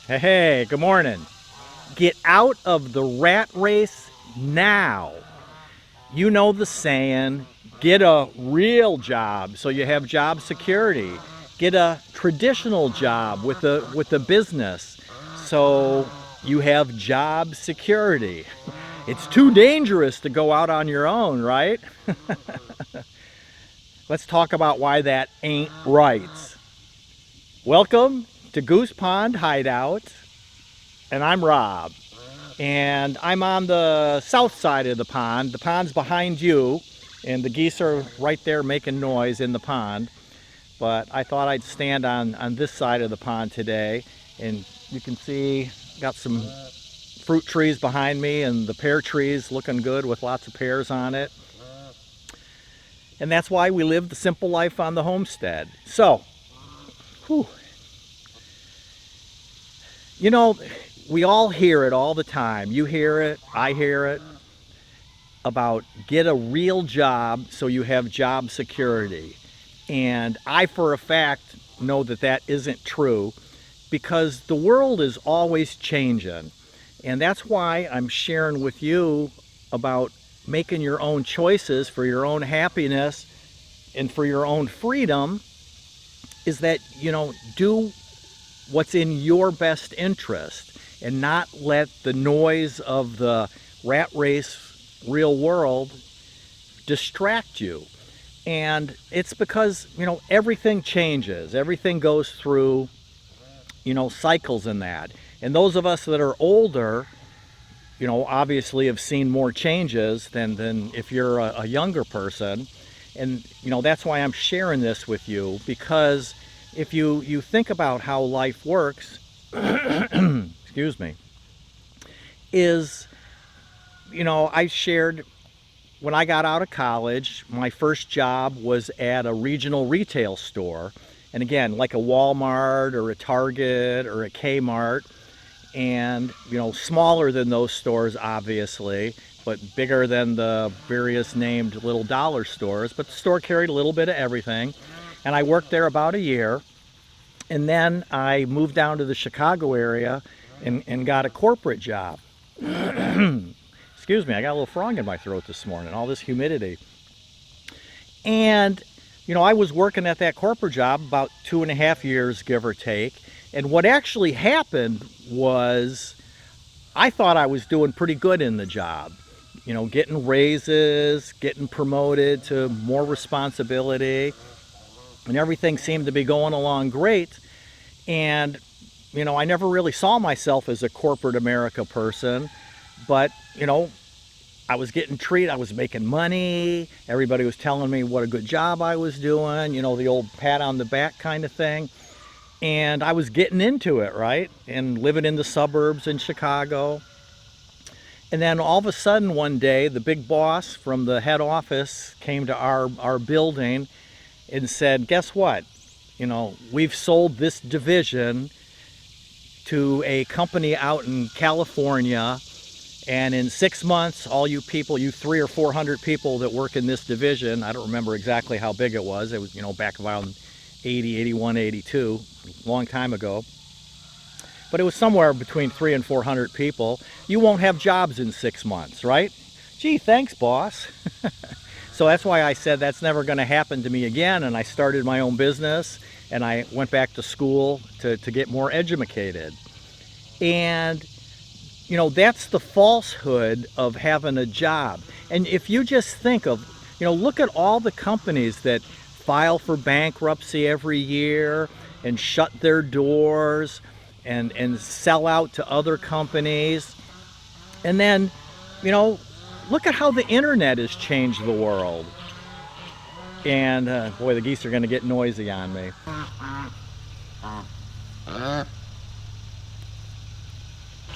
Hey, good morning. Get out of the rat race now. You know the saying, get a real job so you have job security. Get a traditional job with a business so you have job security. It's too dangerous to go out on your own, right? Let's talk about why that ain't right. Welcome to Goose Pond Hideout, and I'm Rob. And I'm on the south side of the pond. The pond's behind you, and the geese are right there making noise in the pond. But I thought I'd stand on this side of the pond today, and you can see got some fruit trees behind me, and the pear trees looking good with lots of pears on it. And that's why we live the simple life on the homestead. So, whew, you know, we all hear it all the time. You hear it, I hear it, about get a real job so you have job security. And I, for a fact, know that that isn't true because the world is always changing. And that's why I'm sharing with you about making your own choices for your own happiness and for your own freedom, is that, do what's in your best interest and not let the noise of the rat race real world distract you. And it's because, everything changes. Everything goes through, cycles in that. And those of us that are older, obviously have seen more changes than if you're a younger person. And, that's why I'm sharing this with you, because if you think about how life works, excuse me, is, I shared when I got out of college, my first job was at a regional retail store. And again, like a Walmart or a Target or a Kmart. And, smaller than those stores, obviously, but bigger than the various named little dollar stores. But the store carried a little bit of everything. And I worked there about a year. And then I moved down to the Chicago area and got a corporate job. Excuse me, I got a little frog in my throat this morning, all this humidity. And, I was working at that corporate job about 2.5 years, give or take. And what actually happened was I thought I was doing pretty good in the job. Getting raises, getting promoted to more responsibility, and everything seemed to be going along great. And, I never really saw myself as a corporate America person, but, I was getting treated, I was making money, everybody was telling me what a good job I was doing, the old pat on the back kind of thing. And I was getting into it, right? And living in the suburbs in Chicago. And then all of a sudden one day, the big boss from the head office came to our building and said, guess what? We've sold this division to a company out in California. And in 6 months, all you people, you 300 or 400 people that work in this division, I don't remember exactly how big it was. It was, back around 80, 81, 82, a long time ago. But it was somewhere between 300 and 400 people. You won't have jobs in 6 months, right? Gee, thanks, boss. So that's why I said that's never going to happen to me again. And I started my own business, and I went back to school to get more educated. And, that's the falsehood of having a job. And if you just think of, look at all the companies that file for bankruptcy every year and shut their doors and sell out to other companies. And then, look at how the internet has changed the world. And boy, the geese are going to get noisy on me.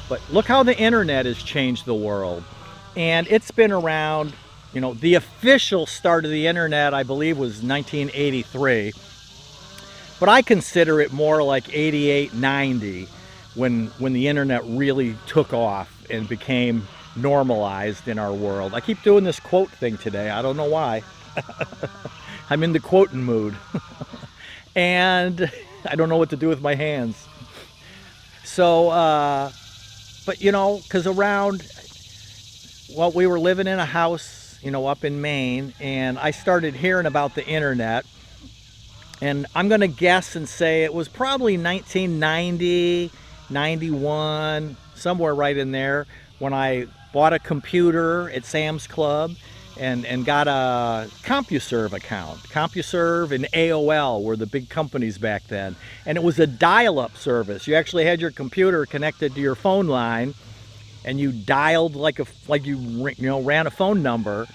But look how the internet has changed the world. And it's been around, the official start of the internet, I believe, was 1983. But I consider it more like 88, 90, when the internet really took off and became normalized in our world. I keep doing this quote thing today. I don't know why. I'm in the quoting mood. And I don't know what to do with my hands. So, but you know, because around, well, we were living in a house, you know, up in Maine, and I started hearing about the internet. And I'm going to guess and say it was probably 1990, 91, somewhere right in there, when I bought a computer at Sam's Club and got a CompuServe account. CompuServe and AOL were the big companies back then. And it was a dial-up service. You actually had your computer connected to your phone line, and you dialed like you ran a phone number,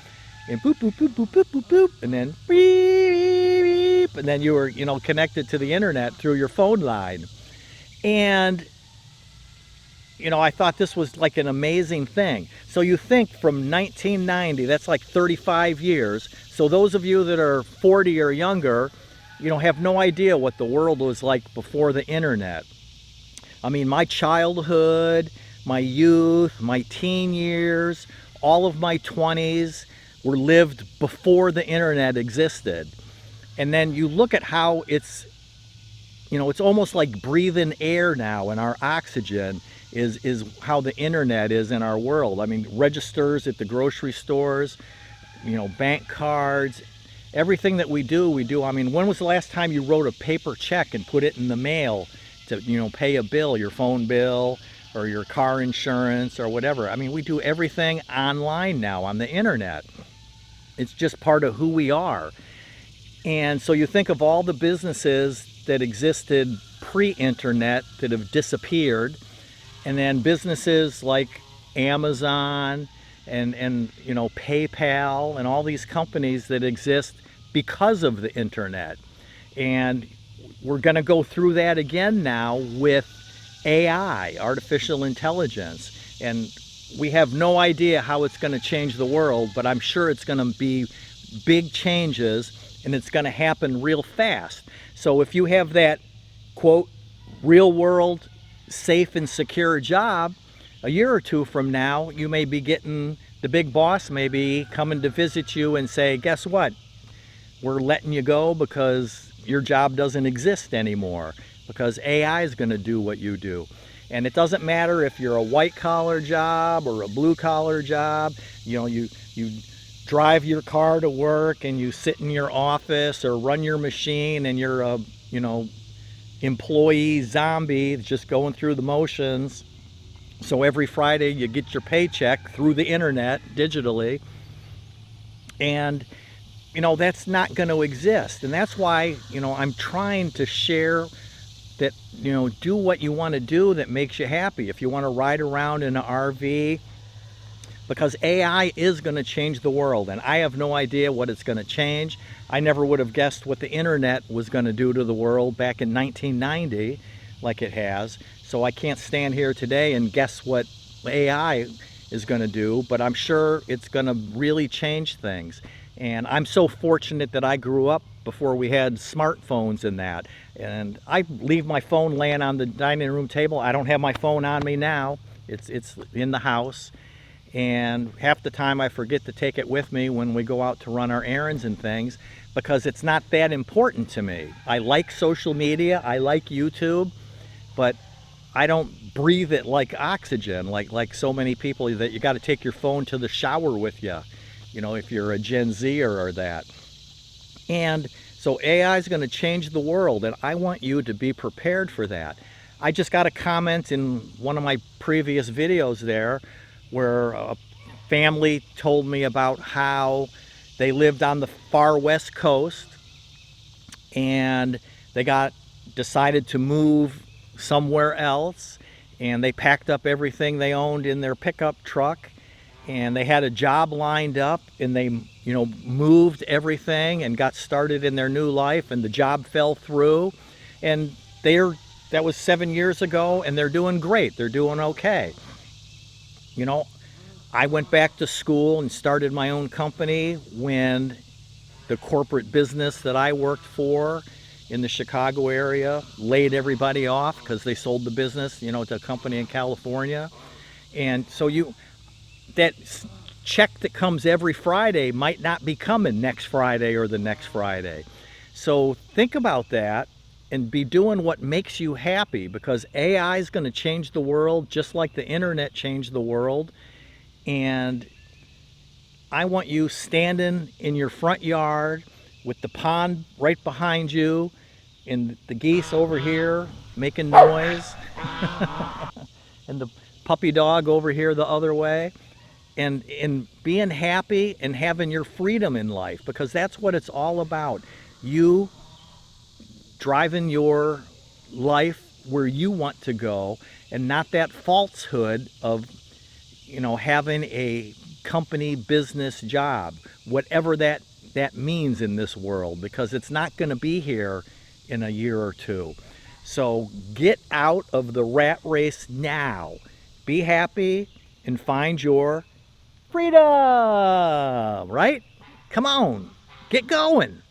and boop boop boop boop boop boop boop, and then beep, and then you were, you know, connected to the internet through your phone line. And you know, I thought this was like an amazing thing. So you think from 1990, that's like 35 years. So those of you that are 40 or younger, you know, have no idea what the world was like before the internet. I mean, my childhood, my youth, my teen years, all of my 20s were lived before the internet existed. And then you look at how it's, you know, it's almost like breathing air now, and our oxygen is how the internet is in our world. I mean, registers at the grocery stores, you know, bank cards, everything that we do. I mean, when was the last time you wrote a paper check and put it in the mail to, you know, pay a bill, your phone bill or your car insurance or whatever? I mean, we do everything online now on the internet. It's just part of who we are. And so you think of all the businesses that existed pre-internet that have disappeared, and then businesses like Amazon and you know, PayPal and all these companies that exist because of the internet. And we're going to go through that again now with AI, artificial intelligence. And we have no idea how it's going to change the world, but I'm sure it's going to be big changes, and it's going to happen real fast. So if you have that, quote, real world, safe and secure job, a year or two from now, you may be getting the big boss maybe coming to visit you and say, guess what? We're letting you go because your job doesn't exist anymore, because AI is going to do what you do. And it doesn't matter if you're a white collar job or a blue collar job. You know, you drive your car to work and you sit in your office or run your machine and you're a, you know, employee zombie just going through the motions. So every Friday you get your paycheck through the internet digitally, and you know, that's not going to exist. And that's why, you know, I'm trying to share that, you know, do what you want to do that makes you happy. If you want to ride around in an RV, because AI is going to change the world, and I have no idea what it's going to change. I never would have guessed what the internet was going to do to the world back in 1990 like it has. So I can't stand here today and guess what AI is going to do, but I'm sure it's going to really change things. And I'm so fortunate that I grew up before we had smartphones and that. And I leave my phone laying on the dining room table. I don't have my phone on me now. It's in the house. And half the time I forget to take it with me when we go out to run our errands and things, because it's not that important to me. I like social media, I like YouTube, but I don't breathe it like oxygen, like so many people that you got to take your phone to the shower with you, you know, if you're a Gen Zer or that. And so AI is going to change the world, and I want you to be prepared for that. I just got a comment in one of my previous videos there where a family told me about how they lived on the far west coast and they decided to move somewhere else, and they packed up everything they owned in their pickup truck, and they had a job lined up, and they, you know, moved everything and got started in their new life, and the job fell through, and that was 7 years ago, and they're doing great. They're doing okay. You know, I went back to school and started my own company when the corporate business that I worked for in the Chicago area laid everybody off because they sold the business, you know, to a company in California. And so that check that comes every Friday might not be coming next Friday or the next Friday. So think about that and be doing what makes you happy, because AI is going to change the world just like the internet changed the world. And I want you standing in your front yard with the pond right behind you and the geese over here making noise and the puppy dog over here the other way, and being happy and having your freedom in life, because that's what it's all about. You driving your life where you want to go, and not that falsehood of, you know, having a company business job, whatever that means in this world, because it's not going to be here in a year or two. So get out of the rat race now. Be happy and find your freedom, right? Come on, get going.